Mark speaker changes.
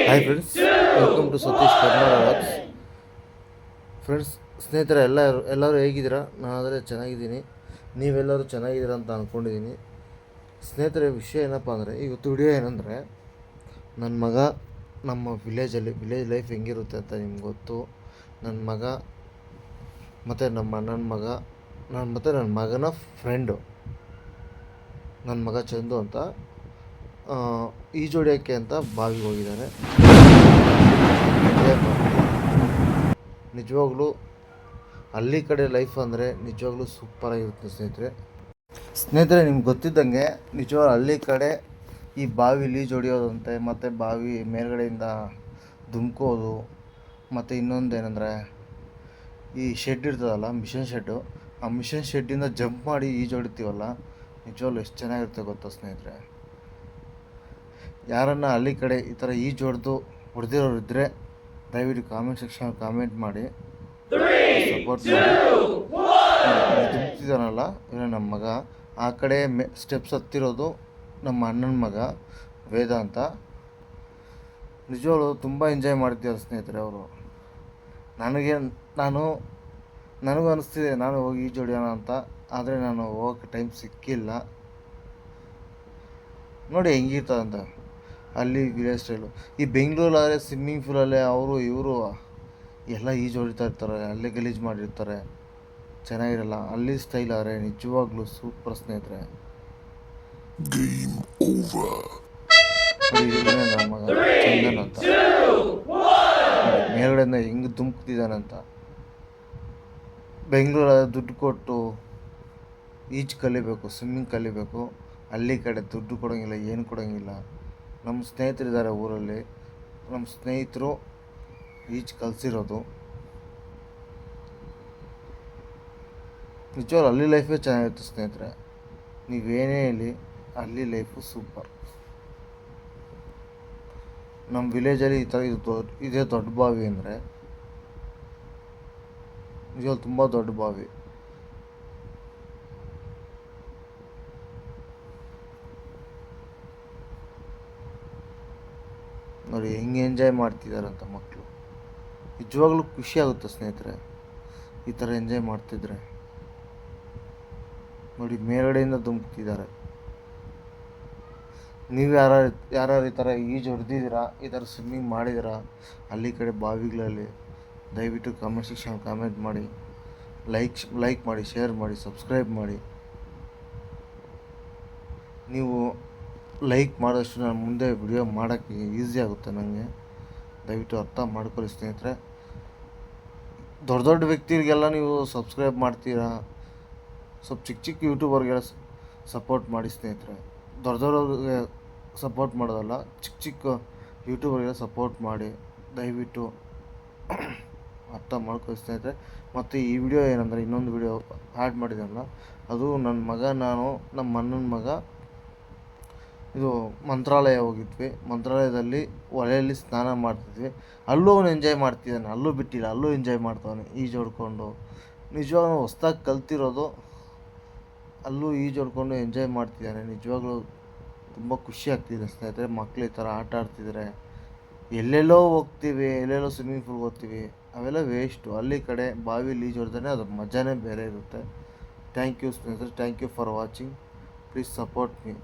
Speaker 1: Hi friends, welcome to Satish Karnada vlogs. Friends, ಸ್ನೇಹಿತರೆ ಎಲ್ಲರೂ ಹೇಗಿದ್ದೀರಾ? ನಾನಾದರೆ ಚೆನ್ನಾಗಿದ್ದೀನಿ. ನೀವೆಲ್ಲರೂ ಚೆನ್ನಾಗಿದ್ದೀರಾ ಅಂತ ಅಂದ್ಕೊಂಡಿದ್ದೀನಿ. ಸ್ನೇಹಿತರೆ, ವಿಷಯ ಏನಪ್ಪ ಅಂದರೆ, ಇವತ್ತು ವಿಡಿಯೋ ಏನಂದರೆ, ನನ್ನ ಮಗ ನಮ್ಮ ವಿಲೇಜ್ ಲೈಫ್ ಹೆಂಗಿರುತ್ತೆ ಅಂತ ನಿಮ್ಗೆ ಗೊತ್ತು. ನನ್ನ ಮಗ ಮತ್ತು ನಮ್ಮ ಅಣ್ಣನ ಮಗ ಮತ್ತು ನನ್ನ ಮಗನ ಫ್ರೆಂಡು, ನನ್ನ ಮಗ ಚಂದು ಅಂತ ಈಜೊಡಿಯೋಕ್ಕೆ ಅಂತ ಬಾವಿಗೆ ಹೋಗಿದ್ದಾರೆ. ನಿಜವಾಗ್ಲೂ ಹಳ್ಳಿ ಕಡೆ ಲೈಫ್ ಅಂದರೆ ನಿಜವಾಗ್ಲೂ ಸೂಪರಾಗಿರುತ್ತೆ ಸ್ನೇಹಿತರೆ. ನಿಮ್ಗೆ ಗೊತ್ತಿದ್ದಂಗೆ ನಿಜವಾಗ್ಲೂ ಹಳ್ಳಿ ಕಡೆ ಈ ಬಾವಿಲಿ ಈಜೊಡಿಯೋದಂತೆ, ಮತ್ತು ಬಾವಿ ಮೇಲ್ಗಡೆಯಿಂದ ಧುಮ್ಕೋದು, ಮತ್ತು ಇನ್ನೊಂದು ಏನಂದರೆ ಈ ಶೆಡ್ ಇರ್ತದಲ್ಲ, ಮಿಷನ್ ಶೆಡ್ಡು, ಆ ಮಿಷನ್ ಶೆಡ್ಡಿಂದ ಜಂಪ್ ಮಾಡಿ ಈಜೊಡಿತೀವಲ್ಲ, ನಿಜವಾಗ್ಲೂ ಎಷ್ಟು ಚೆನ್ನಾಗಿರುತ್ತೆ ಗೊತ್ತಾ ಸ್ನೇಹಿತರೆ. ಯಾರನ್ನು ಹಳ್ಳಿ ಕಡೆ ಈ ಥರ ಹೊಡೆದಿರೋರು ಇದ್ದರೆ ದಯವಿಟ್ಟು ಕಾಮೆಂಟ್ ಸೆಕ್ಷನ್ ಕಾಮೆಂಟ್ ಮಾಡಿ, ಸಪೋರ್ಟ್ ಮಾಡಿ. ದುಮ್ತಿದ್ದಾನಲ್ಲ ಇವನು ನಮ್ಮ ಮಗ. ಆ ಕಡೆ ಸ್ಟೆಪ್ಸ್ ಹತ್ತಿರೋದು ನಮ್ಮ ಅಣ್ಣನ ಮಗ ವೇದ ಅಂತ. ನಿಜವಾಗ್ಲೂ ತುಂಬ ಎಂಜಾಯ್ ಮಾಡ್ತಿದ್ದಾರೆ ಸ್ನೇಹಿತರೆ ಅವರು. ನನಗೂ ಅನಿಸ್ತಿದೆ ನಾನು ಹೋಗಿ ಈಜೊಡಿಯೋಣ ಅಂತ, ಆದರೆ ನಾನು ಹೋಗೋಕ್ಕೆ ಟೈಮ್ ಸಿಕ್ಕಿಲ್ಲ. ನೋಡಿ ಹೆಂಗಿರ್ತದಂತ ಅಲ್ಲಿ ವಿಲೇಜ್ ಸ್ಟೈಲು. ಈ ಬೆಂಗಳೂರಲ್ಲಾದರೆ ಸ್ವಿಮ್ಮಿಂಗ್ ಪೂಲಲ್ಲೇ ಅವರು ಇವರು ಎಲ್ಲ ಈಜು ಹೊಡಿತಾ ಇರ್ತಾರೆ, ಅಲ್ಲೇ ಗಲೀಜು ಮಾಡಿರ್ತಾರೆ, ಚೆನ್ನಾಗಿರಲ್ಲ. ಅಲ್ಲಿ ಸ್ಟೈಲ್ ಆದರೆ ನಿಜವಾಗ್ಲೂ ಸೂಪರ್ ಸ್ನೇಹಿತರೆ. ನಮ್ಮ ಮಗ ಚಂದನ್ ಅಂತ ಮೇಲ್ಗಡೆಯಿಂದ ಹೆಂಗೆ ಧುಮುಕ್ತಿದ್ದಾನಂತ. ಬೆಂಗಳೂರಲ್ಲಿ ದುಡ್ಡು ಕೊಟ್ಟು ಈಜು ಕಲಿಬೇಕು, ಸ್ವಿಮ್ಮಿಂಗ್ ಕಲಿಬೇಕು. ಹಳ್ಳಿ ಕಡೆ ದುಡ್ಡು ಕೊಡೋಂಗಿಲ್ಲ, ಏನು ಕೊಡೋಂಗಿಲ್ಲ. ನಮ್ಮ ಸ್ನೇಹಿತರಿದ್ದಾರೆ ಊರಲ್ಲಿ, ನಮ್ಮ ಸ್ನೇಹಿತರು ಈಜು ಕಲಿಸಿರೋದು. ನಿಜವಾಗ್ಲೂ ಹಳ್ಳಿ ಲೈಫೇ ಚೆನ್ನಾಗಿರುತ್ತೆ ಸ್ನೇಹಿತರೆ. ನೀವೇನೇ ಹೇಳಿ, ಹಳ್ಳಿ ಲೈಫು ಸೂಪರ್. ನಮ್ಮ ವಿಲೇಜಲ್ಲಿ ಈ ಥರ ಇದೇ ದೊಡ್ಡ ಬಾವಿ ಅಂದರೆ ನಿಜವಾಗ್ಲೂ ತುಂಬ ದೊಡ್ಡ ಬಾವಿ. ನೋಡಿ ಹೆಂಗೆ ಎಂಜಾಯ್ ಮಾಡ್ತಿದ್ದಾರಂತ ಮಕ್ಕಳು. ನಿಜವಾಗ್ಲೂ ಖುಷಿ ಆಗುತ್ತೆ ಸ್ನೇಹಿತರೆ ಈ ಥರ ಎಂಜಾಯ್ ಮಾಡ್ತಿದ್ರೆ. ನೋಡಿ ಮೇಲ್ಗಡೆಯಿಂದ ಧುಮುಕ್ತಿದ್ದಾರೆ. ನೀವು ಯಾರು ಈ ಥರ ಈಜು ಹೊಡೆದಿದ್ದೀರಾ, ಈ ಥರ ಸ್ವಿಮ್ಮಿಂಗ್ ಮಾಡಿದ್ದೀರಾ ಹಳ್ಳಿ ಕಡೆ ಬಾವಿಗಳಲ್ಲಿ? ದಯವಿಟ್ಟು ಕಾಮೆಂಟ್ ಸೆಕ್ಷನ್ ಕಾಮೆಂಟ್ ಮಾಡಿ, ಲೈಕ್ ಮಾಡಿ, ಶೇರ್ ಮಾಡಿ, ಸಬ್ಸ್ಕ್ರೈಬ್ ಮಾಡಿ. ನೀವು ಲೈಕ್ ಮಾಡಿದಷ್ಟು ನಾನು ಮುಂದೆ ವಿಡಿಯೋ ಮಾಡೋಕ್ಕೆ ಈಸಿ ಆಗುತ್ತೆ ನನಗೆ. ದಯವಿಟ್ಟು ಅರ್ಥ ಮಾಡ್ಕೊಳ್ಳಿ ಸ್ನೇಹಿತರೆ. ದೊಡ್ಡ ದೊಡ್ಡ ವ್ಯಕ್ತಿಗಳಿಗೆಲ್ಲ ನೀವು ಸಬ್ಸ್ಕ್ರೈಬ್ ಮಾಡ್ತೀರಾ, ಸ್ವಲ್ಪ ಚಿಕ್ಕ ಯೂಟ್ಯೂಬರ್ಗೆಲ್ಲ ಸಪೋರ್ಟ್ ಮಾಡಿ ಸ್ನೇಹಿತರೆ. ದೊಡ್ಡವ್ರಿಗೆ ಸಪೋರ್ಟ್ ಮಾಡೋದಲ್ಲ, ಚಿಕ್ಕ ಯೂಟ್ಯೂಬರ್ಗೆಲ್ಲ ಸಪೋರ್ಟ್ ಮಾಡಿ. ದಯವಿಟ್ಟು ಅರ್ಥ ಮಾಡ್ಕೊಳ್ಳಿ ಸ್ನೇಹಿತರೆ. ಮತ್ತು ಈ ವಿಡಿಯೋ ಏನಂದರೆ, ಇನ್ನೊಂದು ವಿಡಿಯೋ ಆ್ಯಡ್ ಮಾಡಿದ್ನಲ್ಲ, ಅದು ನನ್ನ ಮಗ, ನಾನು ನಮ್ಮ ಅಣ್ಣನ ಮಗ ಇದು ಮಂತ್ರಾಲಯ ಹೋಗಿದ್ವಿ. ಮಂತ್ರಾಲಯದಲ್ಲಿ ಹೊಳೆಯಲ್ಲಿ ಸ್ನಾನ ಮಾಡ್ತಿದ್ವಿ. ಅಲ್ಲೂ ಅವನು ಎಂಜಾಯ್ ಮಾಡ್ತಿದ್ದಾನೆ, ಅಲ್ಲೂ ಬಿಟ್ಟಿಲ್ಲ, ಅಲ್ಲೂ ಎಂಜಾಯ್ ಮಾಡ್ತಾನೆ ಈಜು ಹೊಡ್ಕೊಂಡು. ನಿಜವಾಗ್ಲೂ ಹೊಸ್ದಾಗಿ ಕಲ್ತಿರೋದು, ಅಲ್ಲೂ ಈಜು ಹೊಡ್ಕೊಂಡು ಎಂಜಾಯ್ ಮಾಡ್ತಿದ್ದಾನೆ. ನಿಜವಾಗ್ಲೂ ತುಂಬ ಖುಷಿ ಆಗ್ತಿದೆ ಸ್ನೇಹಿತರೆ. ಮಕ್ಕಳು ಈ ಥರ ಆಟ ಆಡ್ತಿದ್ದಾರೆ. ಎಲ್ಲೆಲ್ಲೋ ಹೋಗ್ತೀವಿ, ಎಲ್ಲೆಲ್ಲೋ ಸ್ವಿಮ್ಮಿಂಗ್ ಪೂಲ್ಗೆ ಹೋಗ್ತೀವಿ, ಅವೆಲ್ಲ ವೇಸ್ಟು. ಹಳ್ಳಿ ಕಡೆ ಬಾವಿಲಿ ಈಜು ಹೊಡೆದ್ರೆ ಅದ್ರ ಮಜಾನೇ ಬೇರೆ ಇರುತ್ತೆ. ಥ್ಯಾಂಕ್ ಯು ಸ್ನೇಹಿತರೆ, thank you for watching. Please support me.